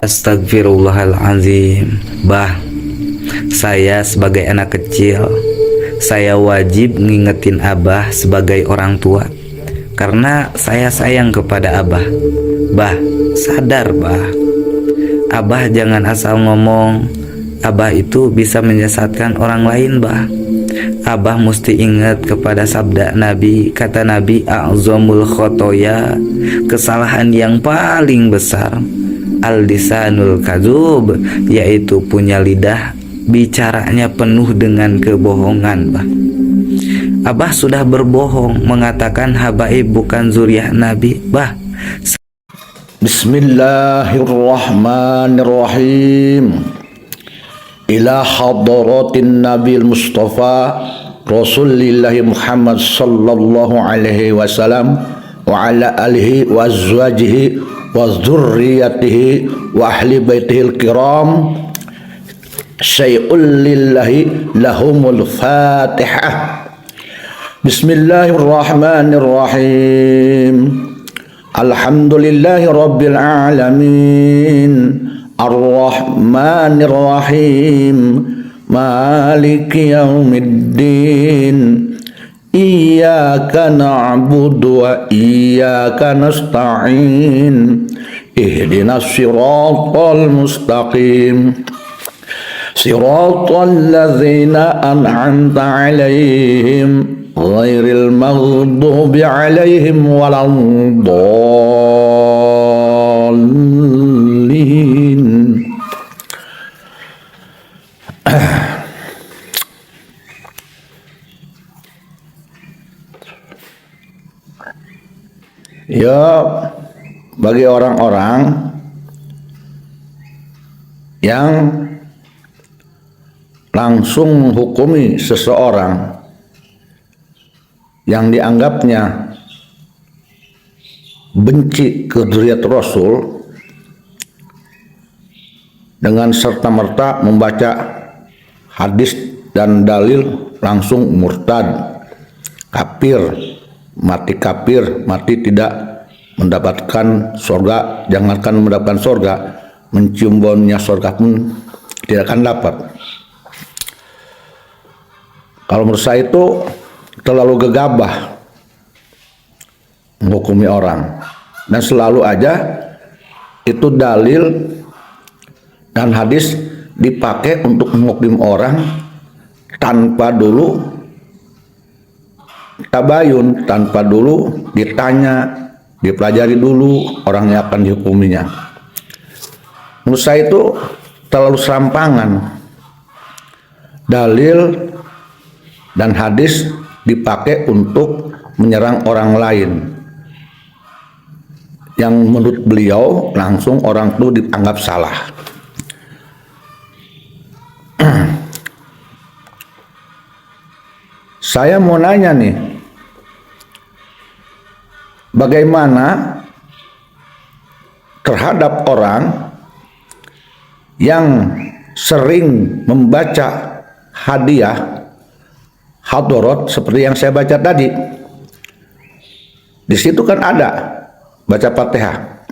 Astagfirullahalazim. Bah, saya sebagai anak kecil, saya wajib ngingetin Abah sebagai orang tua karena saya sayang kepada Abah. Bah, sadar bah. Abah jangan asal ngomong. Abah itu bisa menyesatkan orang lain bah. Abah mesti ingat kepada sabda Nabi. Kata Nabi, a'zamul khotoya, kesalahan yang paling besar al-lisanul kadzub, yaitu punya lidah bicaranya penuh dengan kebohongan bah. Abah sudah berbohong mengatakan habaib bukan zuriat Nabi bah. Bismillahirrahmanirrahim. Ila hadratin Nabil Mustafa Rasulillahi Muhammad sallallahu alaihi wasallam wa ala alihi wa azwajihi wa dzurriyyatihi wa ahli baitihil kiram syai'ul lillahi lahumul fatihah. Bismillahirrahmanirrahim. Alhamdulillahi rabbil alamin, ar-rahmanir rahim, maliki yaumiddin, iyyaka na'budu wa iyyaka nasta'in, ihdinas siratal mustaqim, siratal ladzina an'amta 'alaihim ghairil maghdubi 'alaihim waladdallin. Ya, bagi orang-orang yang langsung menghukumi seseorang yang dianggapnya benci ke dzurriyyat Rasul dengan serta-merta membaca hadis dan dalil langsung murtad, kafir, mati tidak mendapatkan surga, jangankan mendapatkan surga, mencium baunya surga pun tidak akan dapat. Kalau menurut saya itu terlalu gegabah menghukumi orang, dan selalu aja itu dalil dan hadis dipakai untuk menghukumi orang tanpa dulu tabayun, tanpa dulu ditanya, dipelajari dulu orang yang akan dihukuminya. Menurut saya itu terlalu serampangan. Dalil dan hadis dipakai untuk menyerang orang lain yang menurut beliau langsung orang itu dianggap salah. Saya mau nanya nih, bagaimana terhadap orang yang sering membaca hadiah hadarat seperti yang saya baca tadi? Di situ kan ada baca Fatihah.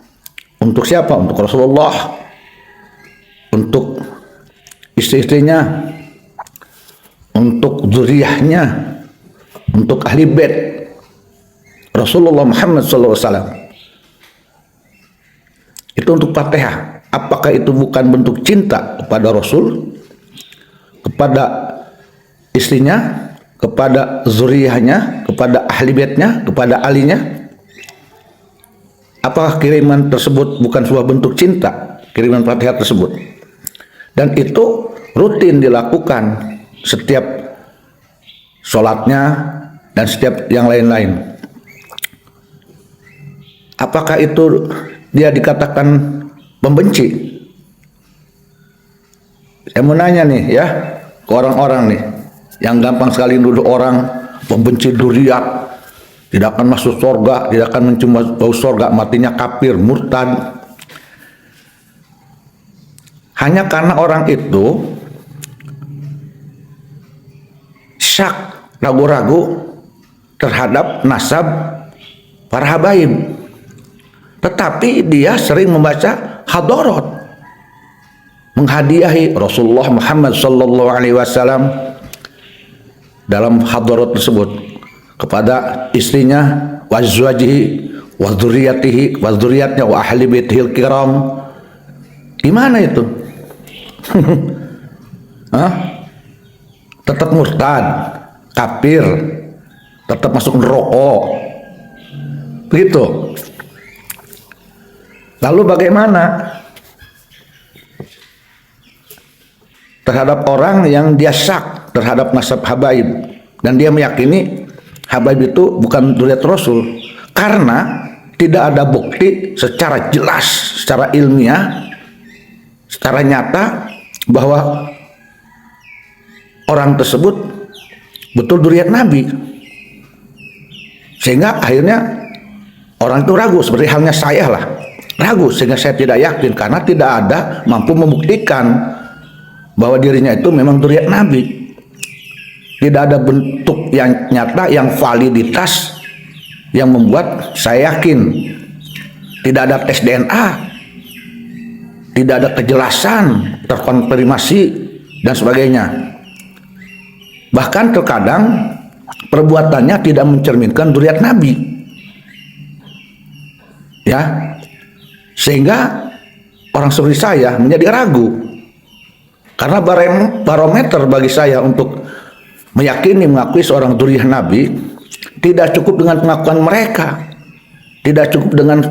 Untuk siapa? Untuk Rasulullah, untuk istri-istrinya, untuk zuriyahnya, untuk ahli bait Rasulullah Muhammad SAW. Itu untuk Fatihah. Apakah itu bukan bentuk cinta kepada Rasul, kepada istrinya, kepada zuriyahnya, kepada ahli baitnya, kepada alinya? Apakah kiriman tersebut bukan sebuah bentuk cinta, kiriman Fatihah tersebut? Dan itu rutin dilakukan setiap sholatnya dan setiap yang lain-lain. Apakah itu dia dikatakan pembenci? Saya mau nanya nih ya ke orang-orang nih yang gampang sekali nuduh orang pembenci dzurriyyat, tidak akan masuk surga, tidak akan mencium bau surga, matinya kafir, murtad. Hanya karena orang itu syak, ragu-ragu terhadap nasab para habaib, tetapi dia sering membaca hadarat, menghadiahi Rasulullah Muhammad sallallahu alaihi wasallam dalam hadarat tersebut kepada istrinya, wa azwajihi, wa dzurriyyatihi, wa dzurriyyatnya, wa ahli baitihil kiram. Gimana itu? Hah? Tetap murtad, kafir, tetap masuk neraka. Begitu. Lalu bagaimana terhadap orang yang dia syak terhadap nasab habaib dan dia meyakini habaib itu bukan dzurriyyat Rasul karena tidak ada bukti secara jelas, secara ilmiah, secara nyata bahwa orang tersebut betul dzurriyyat Nabi, sehingga akhirnya orang itu ragu, seperti halnya saya lah, ragu, sehingga saya tidak yakin karena tidak ada mampu membuktikan bahwa dirinya itu memang dzurriyyat Nabi. Tidak ada bentuk yang nyata, yang validitas yang membuat saya yakin. Tidak ada tes DNA, tidak ada kejelasan, terkonfirmasi dan sebagainya. Bahkan terkadang perbuatannya tidak mencerminkan dzurriyyat Nabi, ya, sehingga orang seperti saya menjadi ragu. Karena barometer bagi saya untuk meyakini mengakui seorang dzurriyyah Nabi tidak cukup dengan pengakuan mereka, tidak cukup dengan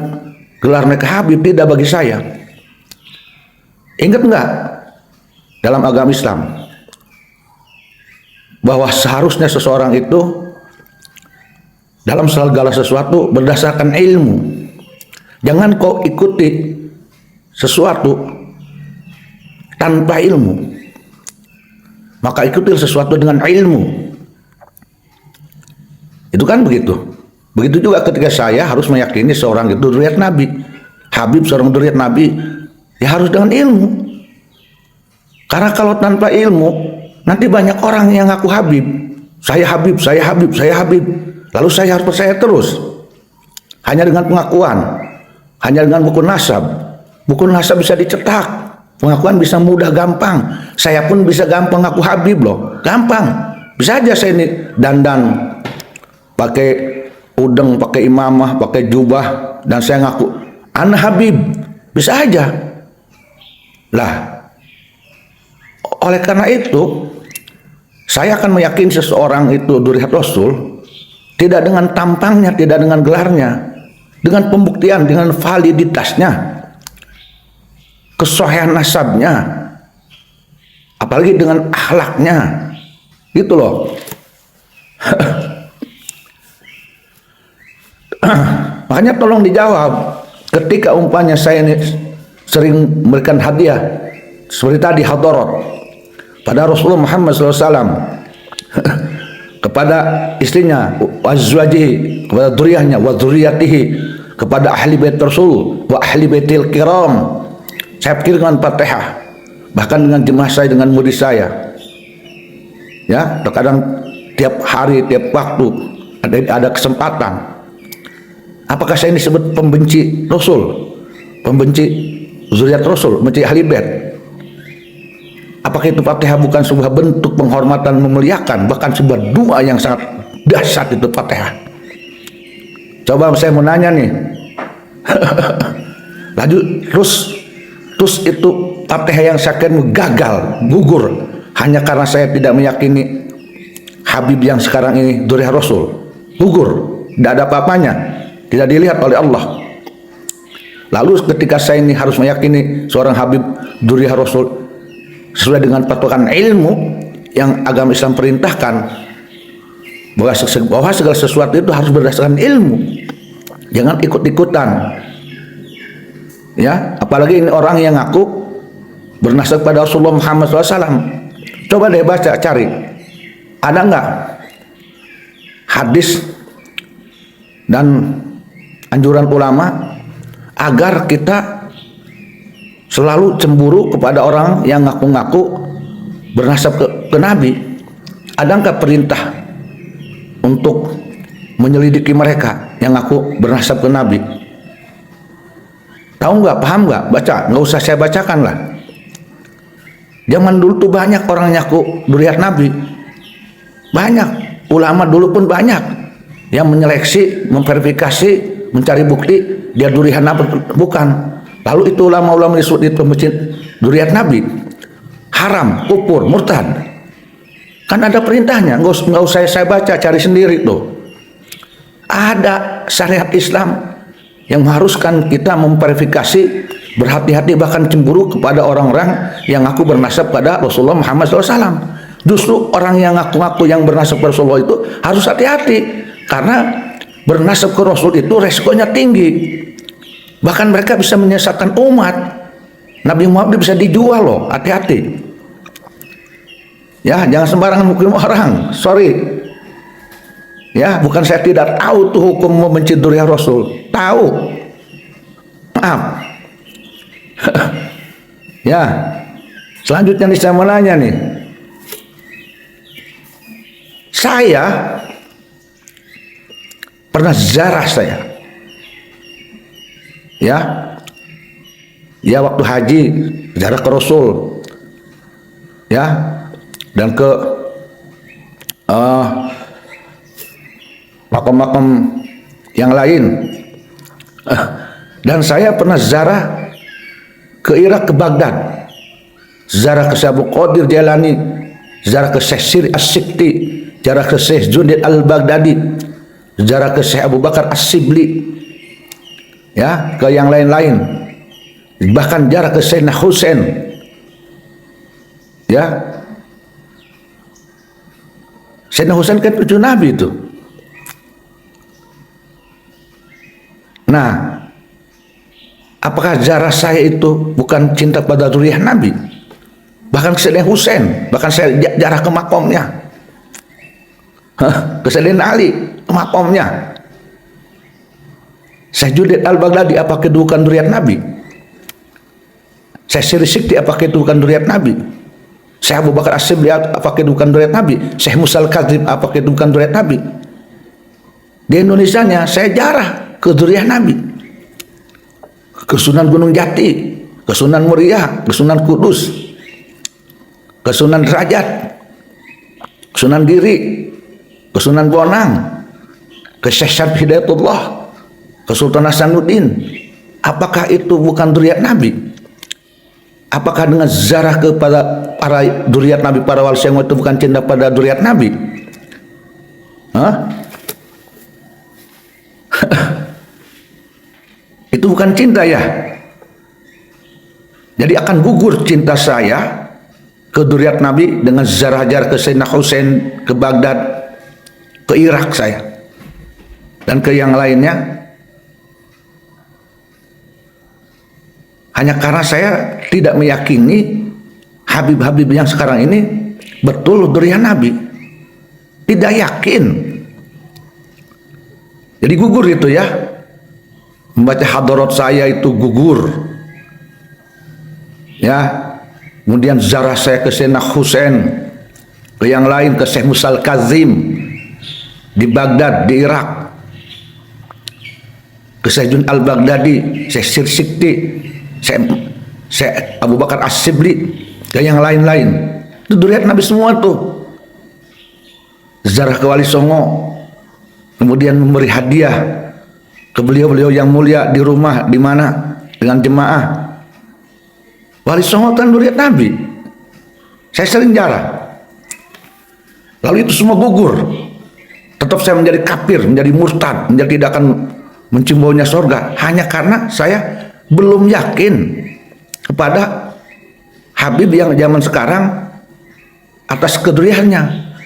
gelar mereka Habib, tidak bagi saya. Ingat enggak dalam agama Islam bahwa seharusnya seseorang itu dalam segala sesuatu berdasarkan ilmu. Jangan kau ikuti sesuatu tanpa ilmu, maka ikuti sesuatu dengan ilmu. Itu kan begitu. Begitu juga ketika saya harus meyakini seorang itu dzurriyyat Nabi, Habib seorang dzurriyyat Nabi, ya harus dengan ilmu. Karena kalau tanpa ilmu, nanti banyak orang yang ngaku Habib, saya Habib, saya Habib, saya Habib, lalu saya harus percaya terus hanya dengan pengakuan, hanya dengan buku nasab. Buku nasab bisa dicetak, pengakuan bisa mudah gampang. Saya pun bisa gampang ngaku Habib loh, gampang. Bisa aja saya ini dandan pakai udeng, pakai imamah, pakai jubah, dan saya ngaku ana Habib, bisa aja lah. Oleh karena itu saya akan meyakini seseorang itu dzurriyyat Rasul tidak dengan tampangnya, tidak dengan gelarnya, dengan pembuktian, dengan validitasnya, kesohihan nasabnya, apalagi dengan akhlaknya, gitu loh. Makanya tolong dijawab ketika umpamanya saya ini sering memberikan hadiah seperti tadi hadarat pada Rasulullah Muhammad SAW kepada istrinya, azwajihi, kepada dzurriyyahnya, wa dzurriyyatihi, kepada ahli bait Rasul, wa ahli baitil kiram. Saya pikir dengan Fatihah, bahkan dengan jemaah saya, dengan murid saya, ya, terkadang tiap hari, tiap waktu ada kesempatan. Apakah saya ini disebut pembenci Rasul, pembenci dzurriyyat Rasul, pembenci ahli bait? Apakah itu Fatihah bukan sebuah bentuk penghormatan, memuliakan, bahkan sebuah doa yang sangat dahsyat itu Fatihah? Coba saya mau nanya nih. Lanjut terus itu Fatihah yang saya kira gagal, gugur hanya karena saya tidak meyakini Habib yang sekarang ini dzurriyyah Rasul. Gugur, tidak ada apa-apanya, tidak dilihat oleh Allah. Lalu ketika saya ini harus meyakini seorang Habib dzurriyyah Rasul sesuai dengan patokan ilmu yang agama Islam perintahkan, bahwa segala sesuatu itu harus berdasarkan ilmu, jangan ikut-ikutan, ya. Apalagi ini orang yang ngaku bernasab pada Rasulullah Muhammad SAW. Coba deh baca, cari, ada nggak hadis dan anjuran ulama agar kita selalu cemburu kepada orang yang ngaku-ngaku bernasab ke Nabi? Ada nggak perintah untuk menyelidiki mereka yang ngaku bernasab ke Nabi? Tahu nggak? Paham nggak? Baca, nggak usah saya bacakan lah. Zaman dulu tuh banyak orang nyaku duriat Nabi. Banyak. Ulama dulu pun banyak yang menyeleksi, memverifikasi, mencari bukti dia durian Nabi bukan. Lalu itu ulama-ulama disebut itu duriat Nabi. Haram, kufur, murtad. Kan ada perintahnya, nggak usah saya baca, cari sendiri tuh. Ada syariat Islam yang mengharuskan kita memverifikasi, berhati-hati bahkan cemburu kepada orang-orang yang ngaku bernasab pada Rasulullah Muhammad SAW. Justru orang yang ngaku-ngaku yang bernasab pada Rasulullah itu harus hati-hati, karena bernasab ke Rasul itu resikonya tinggi. Bahkan mereka bisa menyesatkan umat. Nabi Muhammad bisa dijual loh, hati-hati. Ya, jangan sembarangan hukum orang. Sorry. Ya, bukan saya tidak tahu tuh hukum membenci durian Rasul. Tahu. Maaf. Ya. Selanjutnya nih saya mau nanya nih. Saya pernah ziarah saya. Ya. Ya, waktu haji ziarah ke Rasul. Ya. Dan ke makam-makam yang lain. Dan saya pernah ziarah ke Irak, ke Baghdad, ziarah ke Syekh Abdul Qadir Jailani, ziarah ke Syekh Siri As-Sikti, ziarah ke Syekh Junaid Al-Baghdadi, ziarah ke Syekh Abu Bakar As-Sibli, ya, ke yang lain-lain, bahkan ziarah ke Sayyidina Husain, ya. Sayyidina Husain kan cucu Nabi itu. Nah, apakah ziarah saya itu bukan cinta pada zuriyah Nabi? Bahkan Sayyidina Husain, bahkan saya ziarah ke makomnya. Ke Sayyidina Ali, ke makomnya. Syekh Junaid Al-Baghdadi, apakah itu bukan zuriyah Nabi? Syekh Siri Sikti, apakah itu bukan zuriyah Nabi? Syekh Abu Bakar As-Sibli, apakah itu bukan zuriyah Nabi? Syekh Musa Al-Kadzib, apakah itu bukan zuriyah Nabi? Di Indonesianya saya jarah ke zuriyah Nabi, ke Sunan Gunung Jati, ke Sunan Muria, ke Sunan Kudus, ke Sunan Derajat, ke Sunan Giri, ke Sunan Bonang, ke Syekh Syarif Hidayatullah, ke Sultan Hasanuddin. Apakah itu bukan zuriyat Nabi? Apakah dengan ziarah kepada para zuriat Nabi, para wali songo itu bukan cinta pada zuriat Nabi? Hah? Itu bukan cinta ya? Jadi akan gugur cinta saya ke zuriat Nabi dengan ziarah-ziarah ke Sayyidina Husain, ke Baghdad, ke Irak saya, dan ke yang lainnya. Hanya karena saya tidak meyakini Habib-habib yang sekarang ini betul zuriyah Nabi. Tidak yakin. Jadi gugur itu ya. Membaca hadarat saya itu gugur. Ya. Kemudian ziarah saya ke Sayyidina Husain, ke yang lain, ke Syekh Musa Al-Kazim di Baghdad, di Irak, ke Syekh Junaid Al-Baghdadi, Syekh Siri Sikti, Syekh Abu Bakar As-Sibli, dan yang lain-lain. Itu zuriat Nabi semua tuh. Ziarah ke Wali Songo, kemudian memberi hadiah ke beliau-beliau yang mulia di rumah, di mana dengan jemaah. Wali Songo kan zuriat Nabi. Saya sering ziarah. Lalu itu semua gugur. Tetap saya menjadi kafir, menjadi murtad, menjadi tidak akan mencium baunya surga, hanya karena saya belum yakin kepada Habib yang zaman sekarang atas keduriannya.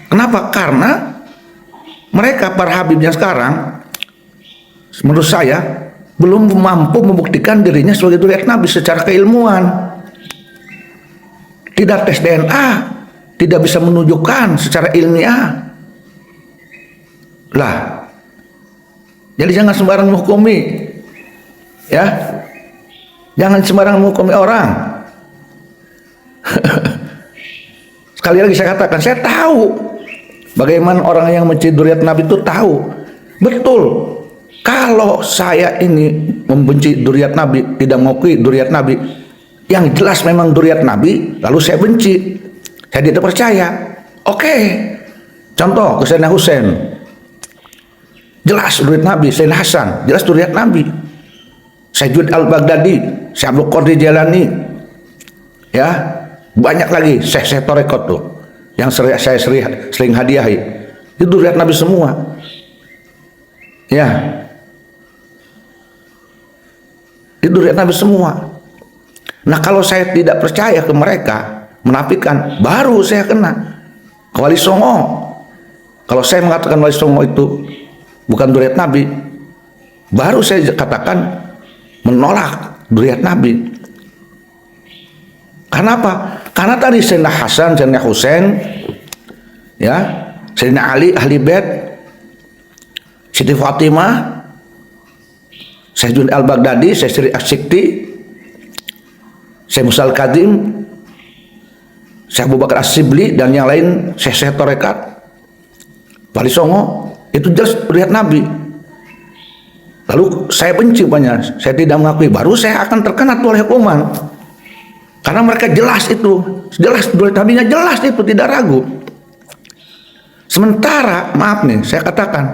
Kenapa? Karena mereka para Habib yang sekarang menurut saya belum mampu membuktikan dirinya sebagai zuriat Nabi secara keilmuan. Tidak tes DNA, tidak bisa menunjukkan secara ilmiah. Lah, jadi jangan sembarang menghukumi, ya. Jangan sembarangan menghukumi orang. Sekali lagi saya katakan, saya tahu bagaimana orang yang mencintai zuriat Nabi itu tahu betul. Kalau saya ini membenci zuriat Nabi, tidak mengakui zuriat Nabi, yang jelas memang dzurriyyat Nabi, lalu saya benci, saya tidak percaya. Oke, contoh ke Sayyidina Husain, jelas dzurriyyat Nabi. Sayyidina Hasan, jelas dzurriyyat Nabi. Syekh Al-Baghdadi, Syekh Abdul Qadir Jalani, ya banyak lagi Syekh Torekot tuh yang saya sering hadiahi, itu dzurriyyat Nabi semua. Ya, itu dzurriyyat Nabi semua. Nah, kalau saya tidak percaya ke mereka, menafikan, baru saya kena ke Wali Songo. Kalau saya mengatakan Wali Songo itu bukan dzurriyyat Nabi, baru saya katakan menolak dzurriyyat Nabi. Karena apa? Karena tadi Sayyidina Hasan, Sayyidina Husain, ya, Sayyidina Ali, Ahli Bait, Siti Fatimah, Syekh Junaid Al-Baghdadi, Syekh Sri Asyikti, Syekh Musa Al-Kadim, Syekh Abu Bakar As-Sibli, dan yang lain, Syekh Torekat, Wali Songo, itu jelas dzurriyyat Nabi. Lalu saya benci banyak, saya tidak mengakui, baru saya akan terkena oleh hukuman. Karena mereka jelas itu, jelas dzurriyyat Nabi-nya jelas itu, tidak ragu. Sementara, maaf nih, saya katakan,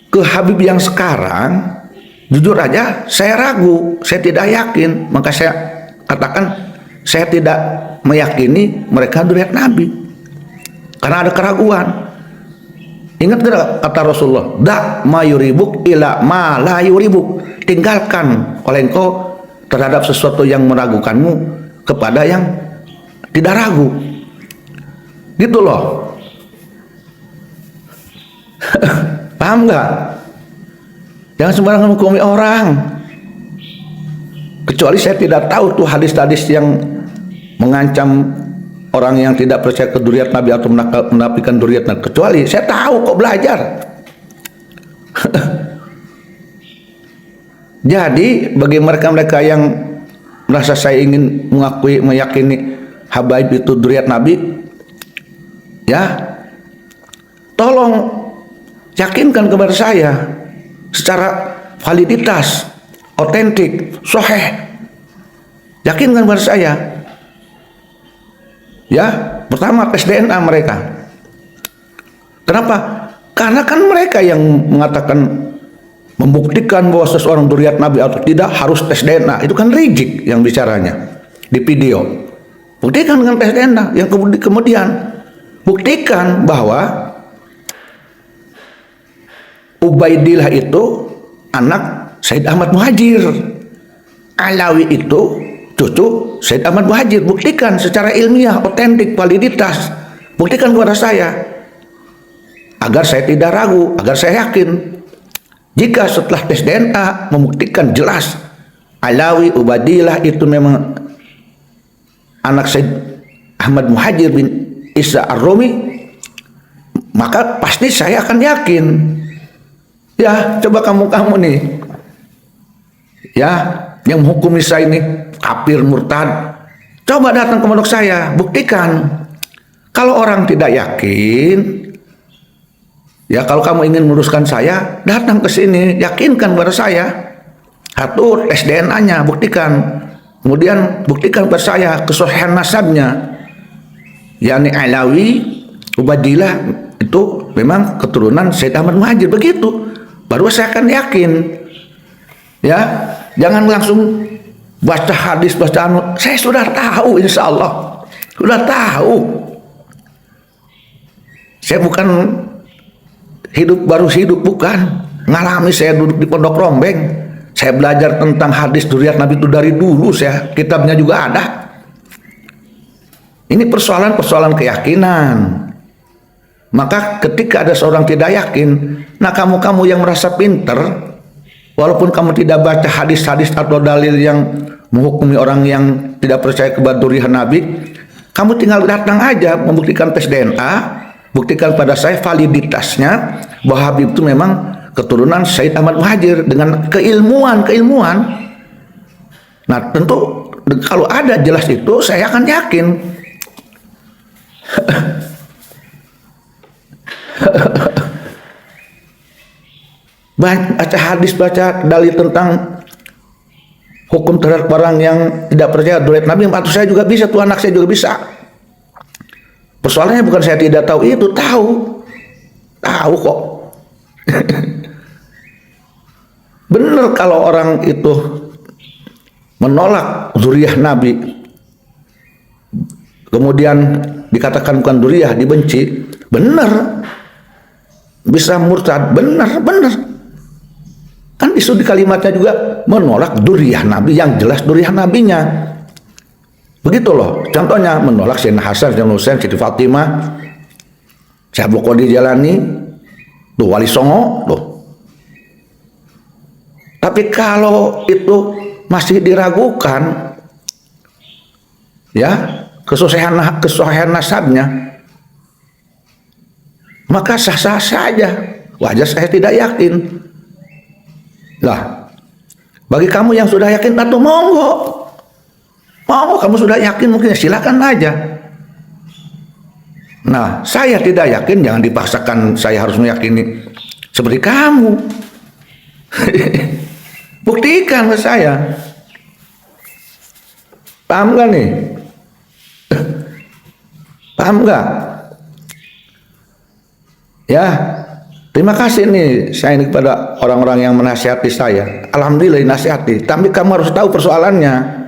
ke Habib yang sekarang, jujur aja, saya ragu, saya tidak yakin. Maka saya katakan, saya tidak meyakini mereka dzurriyyat Nabi. Karena ada keraguan. Ingat tidak kata Rasulullah, da ma yuribuk ila ma la yuribuk. Tinggalkan oleh engkau terhadap sesuatu yang meragukanmu kepada yang tidak ragu. Gitu loh. Paham nggak? Jangan sembarangan menghukumi orang. Kecuali saya tidak tahu tuh hadis-hadis yang mengancam orang yang tidak percaya ke dzurriyyat Nabi atau menafikan dzurriyyat Nabi. Kecuali saya tahu kok belajar. Jadi bagi mereka-mereka yang merasa saya ingin mengakui, meyakini habaib itu dzurriyyat Nabi, ya, tolong yakinkan kepada saya secara validitas, otentik, sahih. Yakinkan kepada saya. Ya, pertama tes DNA mereka. Kenapa? Karena kan mereka yang mengatakan, membuktikan bahwa seseorang dzurriyyat Nabi atau tidak harus tes DNA. Itu kan Rizik yang bicaranya di video. Buktikan dengan tes DNA. Yang kemudian buktikan bahwa Ubaidillah itu anak Said Ahmad Muhajir, Alawi itu cucu Said Ahmad Muhajir. Buktikan secara ilmiah, otentik, validitas. Buktikan kepada saya agar saya tidak ragu, agar saya yakin. Jika setelah tes DNA membuktikan jelas Alawi Ubaidillah itu memang anak Said Ahmad Muhajir bin Isa Ar-Rumi, maka pasti saya akan yakin. Ya, coba kamu nih, ya, yang menghukumi saya ini kafir, murtad, coba datang ke pondok saya, buktikan. Kalau orang tidak yakin, ya, kalau kamu ingin meluruskan saya, datang ke sini, yakinkan kepada saya. Satu, tes DNA-nya, buktikan. Kemudian buktikan kepada saya kesohihan nasabnya, yakni Alawi Ubaidillah itu memang keturunan Said Ahmad Muhajir. Begitu, baru saya akan yakin. Ya, jangan langsung baca hadis, baca anu. Saya sudah tahu, insya Allah sudah tahu. Saya bukan baru hidup, bukan. Ngalami, saya duduk di Pondok Rombeng. Saya belajar tentang hadis dzurriyyat Nabi itu dari dulu. Saya kitabnya juga ada. Ini persoalan keyakinan. Maka ketika ada seorang tidak yakin, nah kamu yang merasa pinter, walaupun kamu tidak baca hadis-hadis atau dalil yang menghukumi orang yang tidak percaya kepada dzurriyyat Nabi, kamu tinggal datang aja, membuktikan tes DNA, buktikan pada saya validitasnya bahwa Habib itu memang keturunan Said Ahmad Muhajir dengan keilmuan. Nah, tentu kalau ada jelas itu, saya akan yakin. Baca hadis, baca dalil tentang hukum terhadap orang yang tidak percaya dzurriyyat Nabi, atau saya juga bisa tuh, anak saya juga bisa. Persoalannya bukan saya tidak tahu itu, tahu kok. Benar kalau orang itu menolak dzurriyyah Nabi, kemudian dikatakan bukan dzurriyyah, dibenci, benar, bisa murtad, benar. Kan isu di kalimatnya juga menolak dzurriyyah Nabi, yang jelas dzurriyyah Nabinya. Begitu loh. Contohnya menolak Sayyidina Hasan, Sayyidina Husain, Siti Fatimah, Syekh Abdul Qadir Jalani, tuh Wali Songo, tuh. Tapi kalau itu masih diragukan, ya, kesohihan nasabnya, maka sah-sah saja. Wajar saya tidak yakin. Lah, bagi kamu yang sudah yakin, atau monggo kamu sudah yakin, mungkin silakan aja. Nah, saya tidak yakin, jangan dipaksakan saya harus meyakini seperti kamu. Buktikan ke saya. Paham gak nih? Paham gak? Ya, terima kasih nih saya ini kepada orang-orang yang menasihati saya. Alhamdulillah dinasihati. Tapi kamu harus tahu persoalannya.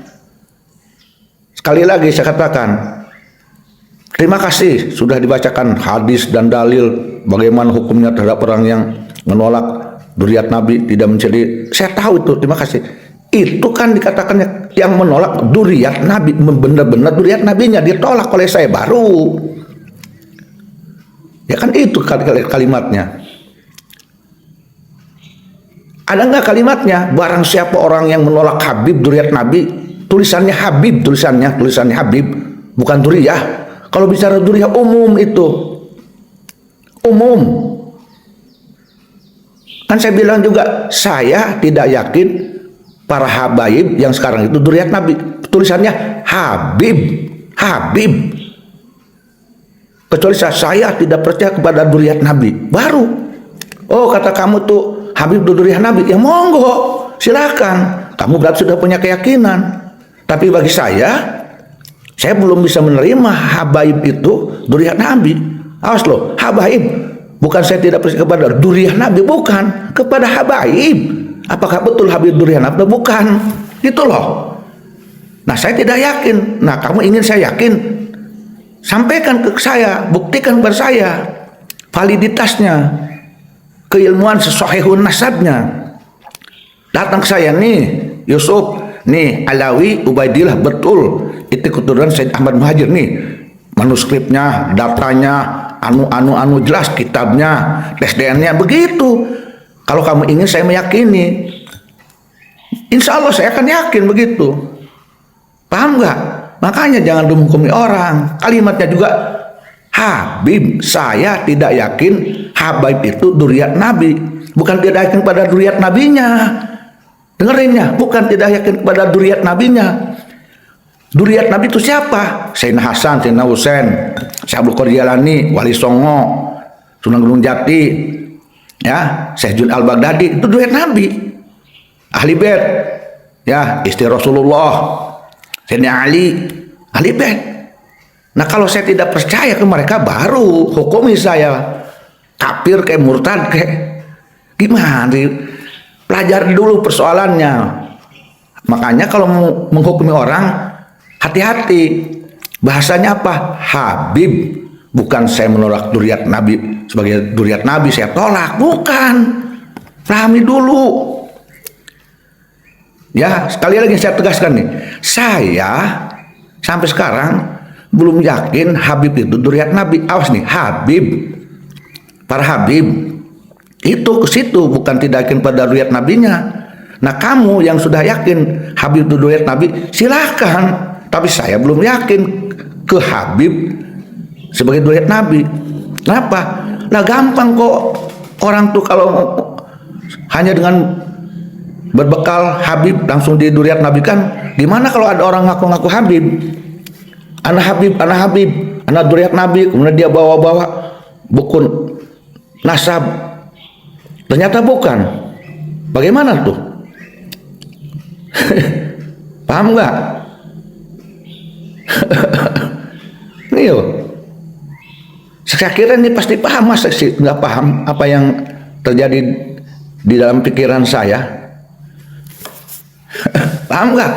Sekali lagi saya katakan, terima kasih sudah dibacakan hadis dan dalil bagaimana hukumnya terhadap orang yang menolak dzurriyyat Nabi, tidak mencari. Saya tahu itu, terima kasih. Itu kan dikatakannya yang menolak dzurriyyat Nabi, benar-benar dzurriyyat Nabinya ditolak oleh saya baru. Ya kan itu kalimatnya. Ada nggak kalimatnya? Barang siapa orang yang menolak Habib dzurriyyat Nabi, tulisannya Habib, tulisannya Habib, bukan dzurriyyah. Kalau bicara dzurriyyah umum itu, umum. Kan saya bilang juga, saya tidak yakin para habaib yang sekarang itu dzurriyyat Nabi. Tulisannya Habib. Kecuali saya tidak percaya kepada dzurriyyat Nabi. Baru, oh kata kamu tuh Habib dzurriyyah Nabi, ya monggo, silakan. Kamu berarti sudah punya keyakinan. Tapi bagi saya belum bisa menerima habaib itu dzurriyyat Nabi. Awas loh, habaib. Bukan saya tidak percaya kepada dzurriyyah Nabi, bukan, kepada habaib. Apakah betul Habib dzurriyyah Nabi? Bukan. Gitu loh. Nah, saya tidak yakin. Nah, kamu ingin saya yakin? Sampaikan ke saya, buktikan kepada saya validitasnya, keilmuan sesahihun nasabnya. Datang ke saya nih, Yusuf, nih Alawi, Ubaidillah, betul itu keturunan Said Ahmad Muhajir nih. Manuskripnya, datanya, anu jelas, kitabnya, tes DNA, begitu. Kalau kamu ingin saya meyakini, insya Allah saya akan yakin begitu. Paham nggak? Makanya jangan menghukumi orang. Kalimatnya juga Habib. Saya tidak yakin Habib itu dzurriyyat Nabi. Bukan tidak yakin pada dzurriyyat Nabinya. Dengerin ya, bukan tidak yakin kepada dzurriyyat Nabinya. Dzurriyyat Nabi itu siapa? Sayyidina Hasan, Sayyidina Husain, Syekh Abdul Qadir Jalani, Wali Songo, Sunan Gunung Jati, ya, Syekh Jun Al-Baghdadi, itu dzurriyyat Nabi. Ahli bait, ya, istri Rasulullah, Sayyidina Ali, ahli bait. Nah, kalau saya tidak percaya ke mereka, baru hukumi saya kafir kayak murtad kayak gimana? Pelajari dulu persoalannya. Makanya kalau menghukumi orang, hati-hati. Bahasanya apa? Habib. Bukan saya menolak dzurriyyat Nabi sebagai dzurriyyat Nabi saya tolak, bukan. Pahami dulu. Ya, sekali lagi saya tegaskan nih. Saya sampai sekarang belum yakin Habib itu dzurriyyat Nabi. Awas nih, Habib. Para Habib itu ke situ, bukan tidak yakin pada dzurriyyat Nabinya. Nah, kamu yang sudah yakin Habib itu dzurriyyat Nabi, silakan. Tapi saya belum yakin ke Habib sebagai dzurriyyat Nabi. Kenapa? Nah, gampang kok orang tuh kalau hanya dengan berbekal Habib langsung di dzurriyyat Nabi kan. Gimana kalau ada orang ngaku-ngaku Habib? Anak Habib, anak dzurriyyat Nabi, kemudian dia bawa-bawa buku nasab. Ternyata bukan. Bagaimana tuh? Paham nggak? Nih yo. Saya kira ini pasti paham, masa sih nggak paham apa yang terjadi di dalam pikiran saya? Paham nggak?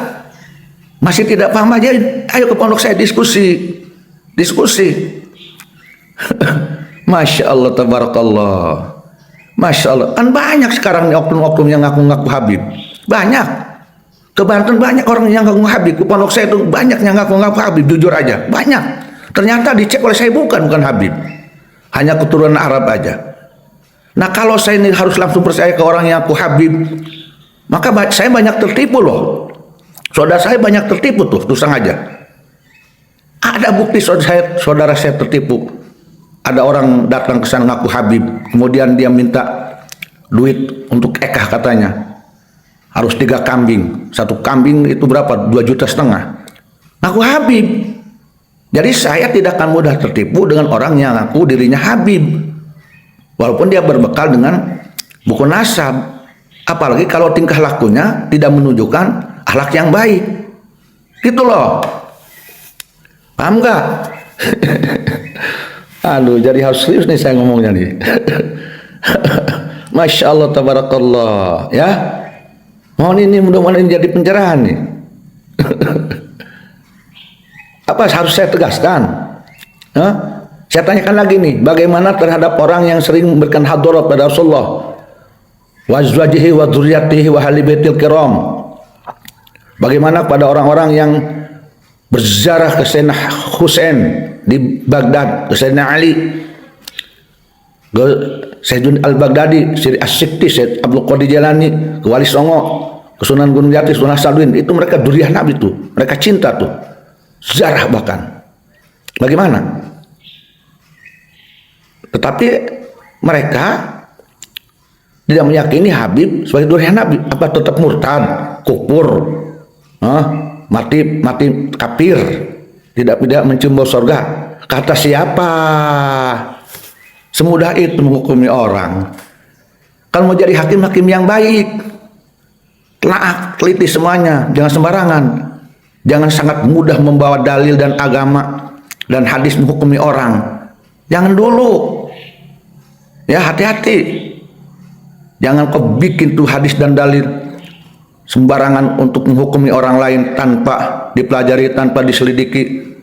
Masih tidak paham aja, ayo ke pondok saya diskusi. Masya Allah, tabarakallah. Masya Allah, kan banyak sekarang oknum-oknum yang ngaku-ngaku Habib. Banyak. Ke Banten banyak orang yang ngaku Habib. Ke pondok saya itu banyak yang ngaku-ngaku Habib, jujur aja. Banyak. Ternyata dicek oleh saya bukan Habib. Hanya keturunan Arab aja. Nah, kalau saya ini harus langsung percaya ke orang yang ngaku Habib, maka saya banyak tertipu loh. Saudara saya banyak tertipu tuh, terus aja. Ada bukti saudara saya tertipu. Ada orang datang ke sana ngaku Habib, kemudian dia minta duit untuk ekah katanya. Harus 3 kambing. 1 kambing itu berapa? 2,5 juta. Ngaku Habib. Jadi saya tidak akan mudah tertipu dengan orang yang ngaku dirinya Habib. Walaupun dia berbekal dengan buku nasab. Apalagi kalau tingkah lakunya tidak menunjukkan akhlak yang baik. Gitu loh. Paham nggak? Aduh, jadi harus serius nih saya ngomongnya nih. Masya Allah, tabarakallah. Ya, mohon ini mudah-mudahan ini jadi pencerahan nih. Apa harus saya tegaskan? Hah? Saya tanyakan lagi nih, bagaimana terhadap orang yang sering memberikan hadirat pada Rasulullah, wa azwajihi wa dzurriyyatihi wa ahli baitil kiram? Bagaimana pada orang-orang yang berziarah ke Sayyidina Husain di Baghdad, ke Sayyidina Ali, ke Sayyidun al-Baghdadi, Syed As-Sikti, Syed Abdul Qadir Jalani, ke Wali Songo, ke Sunan Gunung Jati, Sunan Saduin. Itu mereka duriah Nabi tuh, mereka cinta tuh, ziarah bahkan. Bagaimana? Tetapi mereka tidak meyakini Habib sebagai duriah Nabi. Apa tetap murtad, kufur, mati kafir, tidak mencium bau surga? Kata siapa? Semudah itu menghukumi orang. Kalau mau jadi hakim yang baik, telaah, teliti semuanya, jangan sembarangan. Jangan sangat mudah membawa dalil dan agama dan hadis menghukumi orang. Jangan dulu. Ya, hati-hati. Jangan kau bikin tuh hadis dan dalil sembarangan untuk menghukumi orang lain tanpa dipelajari, tanpa diselidiki.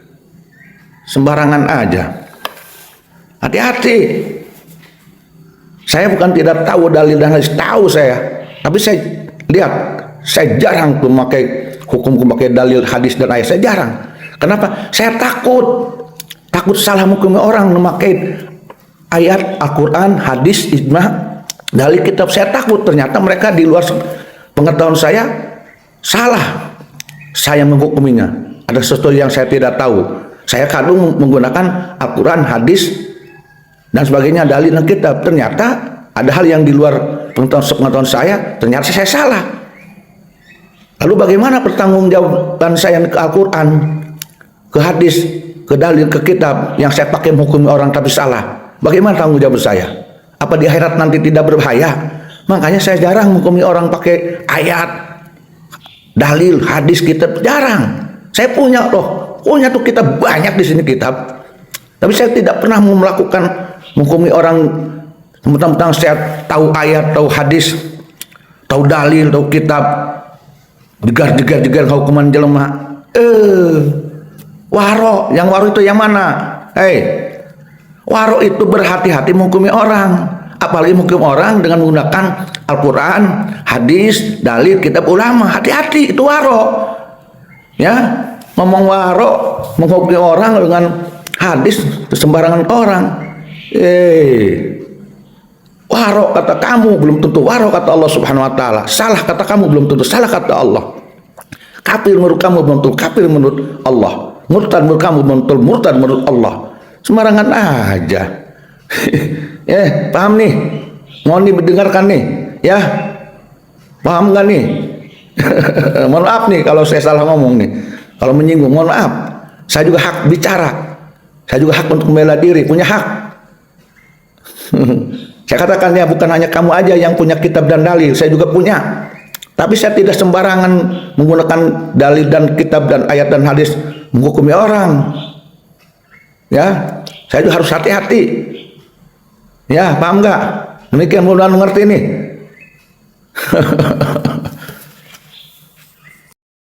Sembarangan aja. Hati-hati. Saya bukan tidak tahu dalil dan hadis, tahu saya. Tapi saya lihat, saya jarang tuh memakai hukum, memakai dalil hadis dan ayat. Saya jarang. Kenapa? Saya takut salah menghukumi orang memakai ayat Al-Quran, hadis, ijma, dalil kitab. Saya takut ternyata mereka di luar pengetahuan saya salah. Saya menghukuminya. Ada sesuatu yang saya tidak tahu. Saya kadung menggunakan Al-Quran, hadis, dan sebagainya, dalil dan kitab. Ternyata ada hal yang di luar pengetahuan saya, ternyata saya salah. Lalu bagaimana pertanggungjawaban saya ke Al-Quran, ke hadis, ke dalil, ke kitab yang saya pakai menghukumi orang tapi salah? Bagaimana tanggung jawab saya? Apa di akhirat nanti tidak berbahaya? Makanya saya jarang menghukumi orang pakai ayat, dalil, hadis, kitab. Jarang. Saya punya tuh kitab banyak di sini kitab. Tapi saya tidak pernah melakukan menghukumi orang mentang-mentang saya tahu ayat, tahu hadis, tahu dalil, tahu kitab, jegar hukuman jelema. Waro, yang waro itu yang mana? Waro itu berhati-hati menghukumi orang, apalagi menghukumi orang dengan menggunakan Al-Quran, hadis, dalil, kitab ulama. Hati-hati, itu waro. Ya, ngomong waro, menghukumi orang dengan hadis, sembarangan orang. Waro kata kamu belum tentu waro kata Allah Subhanahu Wa Taala. Salah kata kamu belum tentu salah kata Allah. Kafir menurut kamu belum tentu kafir menurut Allah. Murtad menurut kamu belum tentu murtad menurut Allah. Sembarangan aja. Paham nih? Mohon didengarkan nih, ya. Paham nggak nih? Mohon maaf nih kalau saya salah ngomong nih. Kalau menyinggung, mohon maaf. Saya juga hak bicara. Saya juga hak untuk membela diri, punya hak. Saya katakan ya, bukan hanya kamu aja yang punya kitab dan dalil, saya juga punya. Tapi saya tidak sembarangan menggunakan dalil dan kitab dan ayat dan hadis menghukumi orang. Ya, saya juga harus hati-hati. Ya, paham nggak? Demikian mudah-mudahan mengerti nih.